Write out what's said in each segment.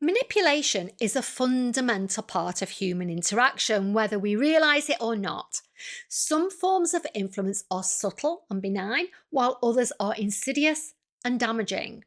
Manipulation is a fundamental part of human interaction, whether we realise it or not. Some forms of influence are subtle and benign, while others are insidious and damaging.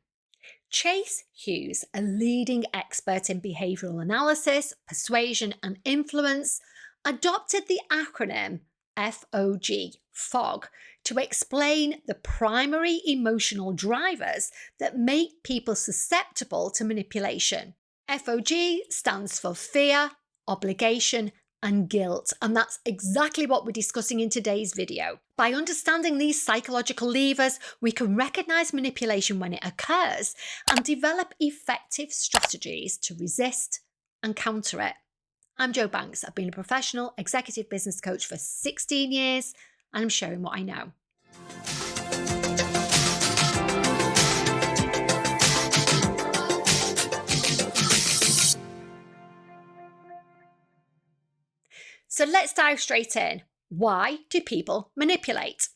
Chase Hughes, a leading expert in behavioural analysis, persuasion, and influence, adopted the acronym F.O.G, FOG, to explain the primary emotional drivers that make people susceptible to manipulation. F.O.G stands for fear, obligation, and guilt, and that's exactly what we're discussing in today's video. By understanding these psychological levers, we can recognise manipulation when it occurs and develop effective strategies to resist and counter it. I'm Jo Banks. I've been a professional executive business coach for 16 years, and I'm sharing what I know. So let's dive straight in. Why do people manipulate?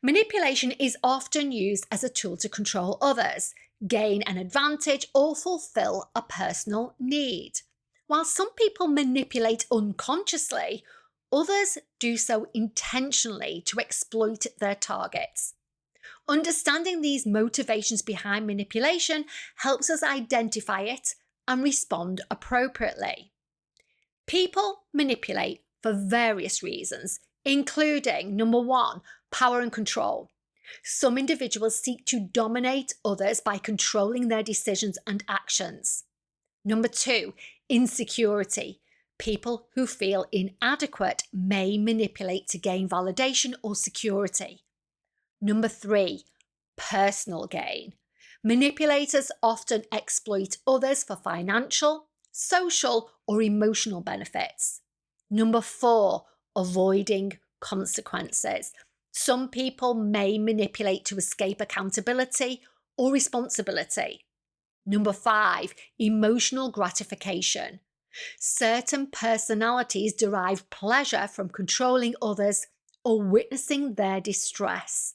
Manipulation is often used as a tool to control others, gain an advantage, or fulfill a personal need. While some people manipulate unconsciously, others do so intentionally to exploit their targets. Understanding these motivations behind manipulation helps us identify it and respond appropriately. People manipulate for various reasons, including, number one, power and control. Some individuals seek to dominate others by controlling their decisions and actions. Number two, insecurity. People who feel inadequate may manipulate to gain validation or security. Number three, personal gain. Manipulators often exploit others for financial, social, or emotional benefits. Number four, avoiding consequences. Some people may manipulate to escape accountability or responsibility. Number five, emotional gratification. Certain personalities derive pleasure from controlling others or witnessing their distress.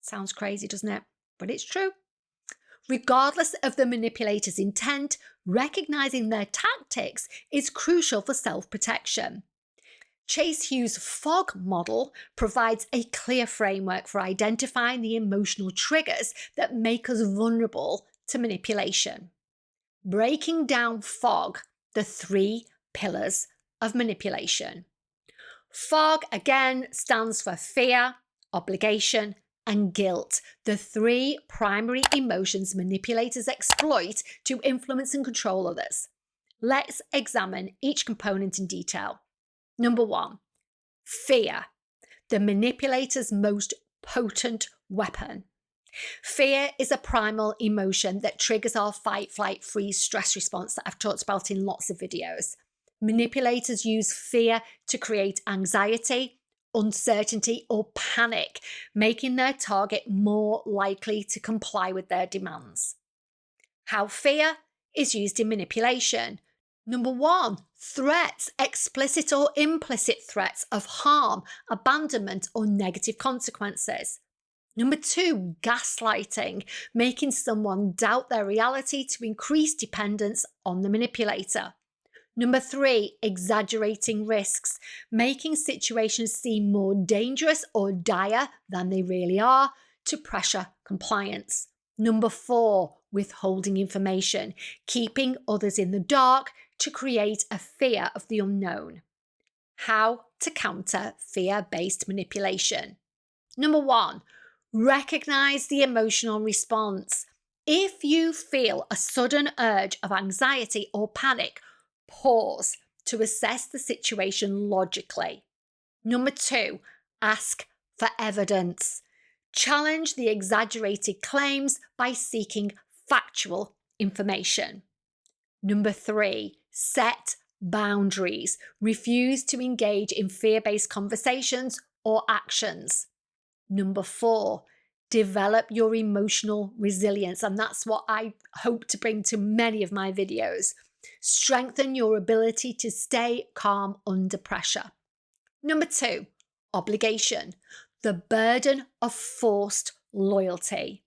Sounds crazy, doesn't it? But it's true. Regardless of the manipulator's intent, recognizing their tactics is crucial for self-protection. Chase Hughes' FOG model provides a clear framework for identifying the emotional triggers that make us vulnerable to manipulation. Breaking down FOG, the three pillars of manipulation. FOG, again, stands for fear, obligation, and guilt, the three primary emotions manipulators exploit to influence and control others. Let's examine each component in detail. Number one, fear, the manipulator's most potent weapon. Fear is a primal emotion that triggers our fight, flight, freeze, stress response that I've talked about in lots of videos. Manipulators use fear to create anxiety, uncertainty, or panic, making their target more likely to comply with their demands. How fear is used in manipulation. Number one, threats, explicit or implicit threats of harm, abandonment, or negative consequences. Number two, gaslighting, making someone doubt their reality to increase dependence on the manipulator. Number three, exaggerating risks, making situations seem more dangerous or dire than they really are to pressure compliance. Number four, withholding information, keeping others in the dark to create a fear of the unknown. How to counter fear-based manipulation. Number one, recognize the emotional response. If you feel a sudden urge of anxiety or panic, pause to assess the situation logically. Number two, ask for evidence. Challenge the exaggerated claims by seeking factual information. Number three, set boundaries. Refuse to engage in fear-based conversations or actions. Number four, develop your emotional resilience. And that's what I hope to bring to many of my videos. Strengthen your ability to stay calm under pressure. Number two, obligation, the burden of forced loyalty.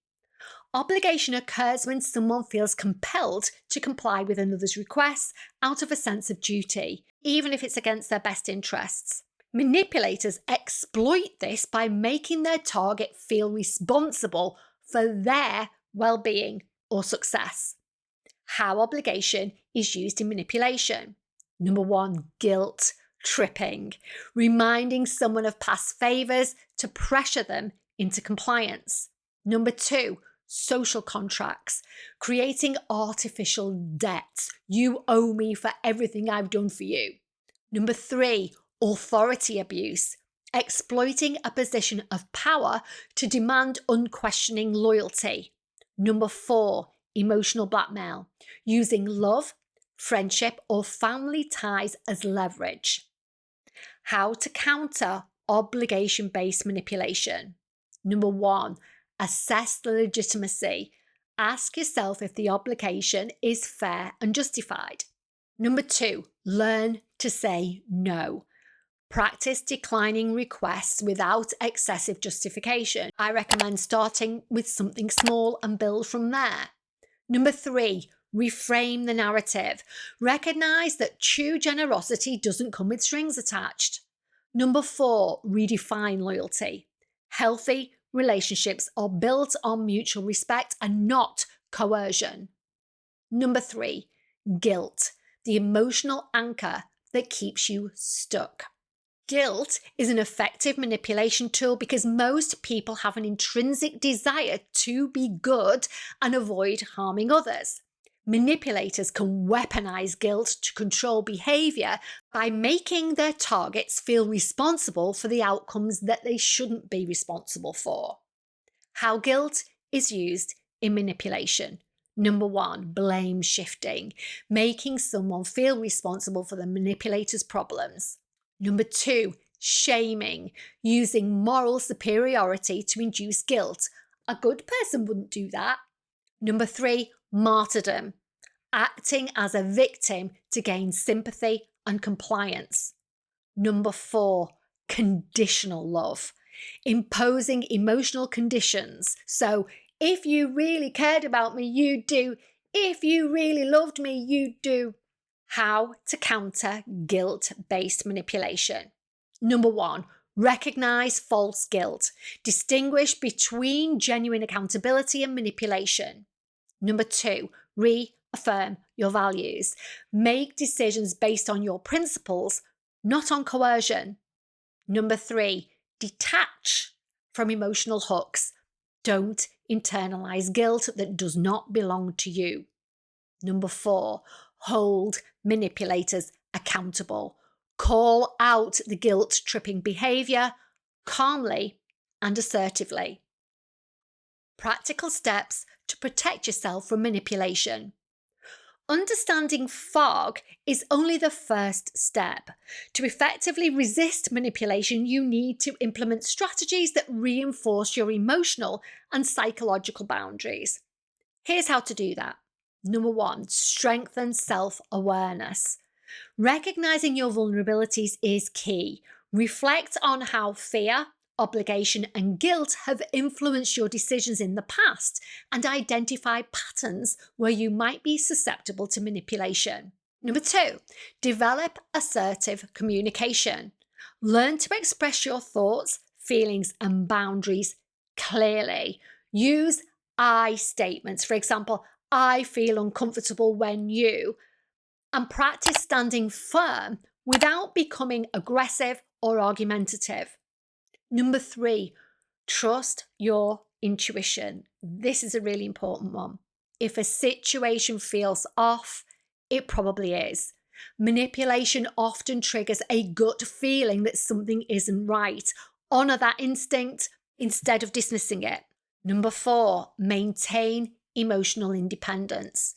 Obligation occurs when someone feels compelled to comply with another's requests out of a sense of duty, even if it's against their best interests. Manipulators exploit this by making their target feel responsible for their well-being or success. How obligation is used in manipulation. Number 1, guilt tripping, reminding someone of past favors to pressure them into compliance. Number 2, social contracts, creating artificial debts. You owe me for everything I've done for you. Number 3, authority abuse, exploiting a position of power to demand unquestioning loyalty. Number 4, emotional blackmail, using love, friendship, or family ties as leverage. How to counter obligation-based manipulation. Number 1, assess the legitimacy. Ask yourself if the obligation is fair and justified. Number 2, learn to say no. Practice declining requests without excessive justification. I recommend starting with something small and build from there. Number 3, reframe the narrative. Recognize that true generosity doesn't come with strings attached. Number 4, redefine loyalty. Healthy relationships are built on mutual respect and not coercion. Number 3, guilt, the emotional anchor that keeps you stuck. Guilt is an effective manipulation tool because most people have an intrinsic desire to be good and avoid harming others. Manipulators can weaponize guilt to control behavior by making their targets feel responsible for the outcomes that they shouldn't be responsible for. How guilt is used in manipulation. Number 1, blame shifting, making someone feel responsible for the manipulator's problems. Number 2, shaming, using moral superiority to induce guilt. A good person wouldn't do that. Number 3, martyrdom, acting as a victim to gain sympathy and compliance. Number 4, conditional love, imposing emotional conditions. So, if you really cared about me, you'd do. If you really loved me, you'd do. How to counter guilt-based manipulation. Number 1, recognize false guilt. Distinguish between genuine accountability and manipulation. Number 2, reaffirm your values. Make decisions based on your principles, not on coercion. Number 3, detach from emotional hooks. Don't internalize guilt that does not belong to you. Number 4, hold manipulators accountable. Call out the guilt-tripping behavior calmly and assertively. Practical steps to protect yourself from manipulation. Understanding F.O.G is only the first step. To effectively resist manipulation, you need to implement strategies that reinforce your emotional and psychological boundaries. Here's how to do that. Number 1, strengthen self-awareness. Recognizing your vulnerabilities is key. Reflect on how fear, obligation, and guilt have influenced your decisions in the past and identify patterns where you might be susceptible to manipulation. Number 2, develop assertive communication. Learn to express your thoughts, feelings, and boundaries clearly. Use I statements. For example, I feel uncomfortable when you, and practice standing firm without becoming aggressive or argumentative. Number 3, trust your intuition. This is a really important one. If a situation feels off, it probably is. Manipulation often triggers a gut feeling that something isn't right. Honor that instinct instead of dismissing it. Number 4, maintain emotional independence.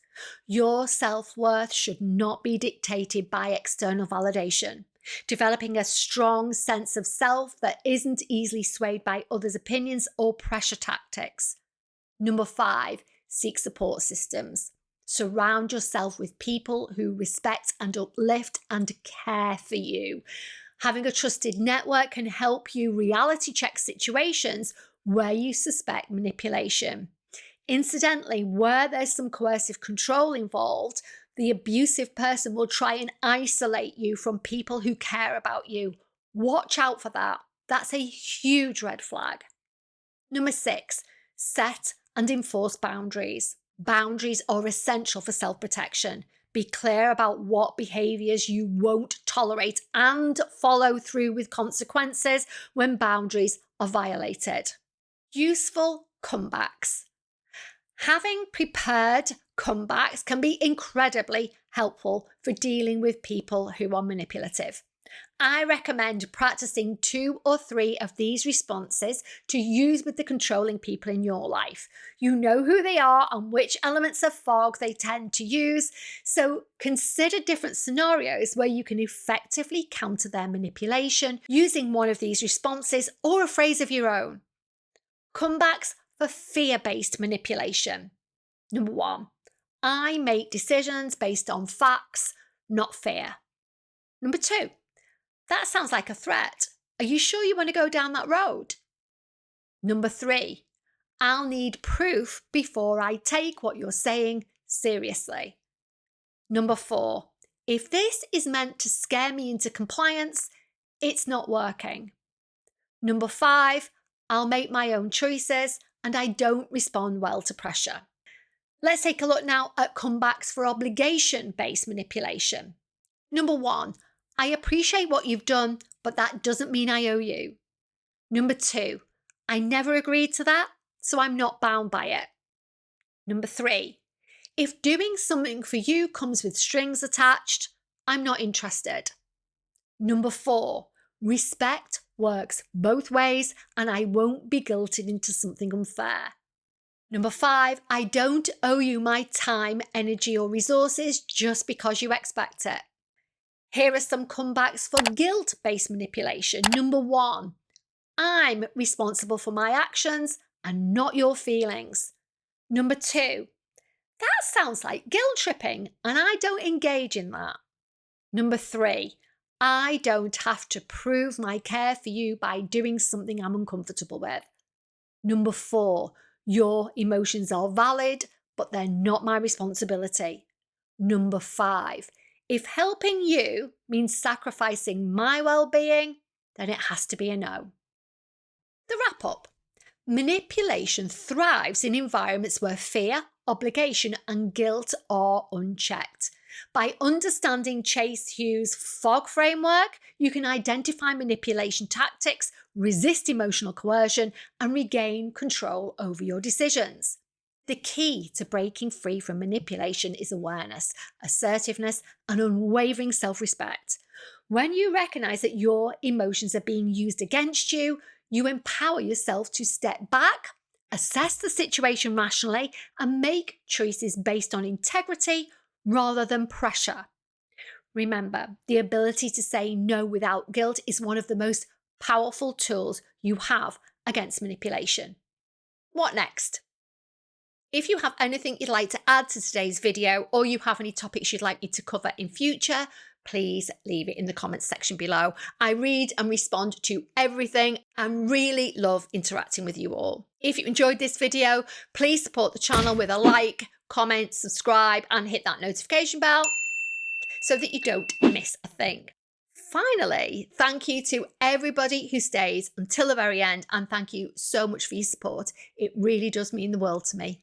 Your self-worth should not be dictated by external validation. Developing a strong sense of self that isn't easily swayed by others' opinions or pressure tactics. Number 5, seek support systems. Surround yourself with people who respect and uplift and care for you. Having a trusted network can help you reality check situations where you suspect manipulation. Incidentally, where there's some coercive control involved, the abusive person will try and isolate you from people who care about you. Watch out for that. That's a huge red flag. Number 6, set and enforce boundaries. Boundaries are essential for self-protection. Be clear about what behaviours you won't tolerate and follow through with consequences when boundaries are violated. Useful comebacks. Having prepared comebacks can be incredibly helpful for dealing with people who are manipulative. I recommend practicing 2 or 3 of these responses to use with the controlling people in your life. You know who they are and which elements of F.O.G they tend to use, so consider different scenarios where you can effectively counter their manipulation using one of these responses or a phrase of your own. Comebacks for fear-based manipulation. Number 1, I make decisions based on facts, not fear. Number 2, that sounds like a threat. Are you sure you want to go down that road? Number 3, I'll need proof before I take what you're saying seriously. Number 4, if this is meant to scare me into compliance, it's not working. Number 5, I'll make my own choices and I don't respond well to pressure. Let's take a look now at comebacks for obligation-based manipulation. Number 1, I appreciate what you've done, but that doesn't mean I owe you. Number 2, I never agreed to that, so I'm not bound by it. Number 3, if doing something for you comes with strings attached, I'm not interested. Number 4, respect works both ways and I won't be guilted into something unfair. Number 5, I don't owe you my time, energy or resources just because you expect it. Here are some comebacks for guilt-based manipulation. Number 1, I'm responsible for my actions and not your feelings. Number 2, that sounds like guilt tripping and I don't engage in that. Number 3, I don't have to prove my care for you by doing something I'm uncomfortable with. Number 4, your emotions are valid, but they're not my responsibility. Number 5, if helping you means sacrificing my well-being, then it has to be a no. The wrap-up. Manipulation thrives in environments where fear, obligation and guilt are unchecked. By understanding Chase Hughes' F.O.G framework, you can identify manipulation tactics, resist emotional coercion, and regain control over your decisions. The key to breaking free from manipulation is awareness, assertiveness, and unwavering self-respect. When you recognize that your emotions are being used against you, you empower yourself to step back, assess the situation rationally, and make choices based on integrity rather than pressure. Remember, the ability to say no without guilt is one of the most powerful tools you have against manipulation. What next? If you have anything you'd like to add to today's video, or you have any topics you'd like me to cover in future, please leave it in the comments section below. I read and respond to everything and really love interacting with you all. If you enjoyed this video, please support the channel with a like, comment, subscribe, and hit that notification bell so that you don't miss a thing. Finally, thank you to everybody who stays until the very end, and thank you so much for your support. It really does mean the world to me.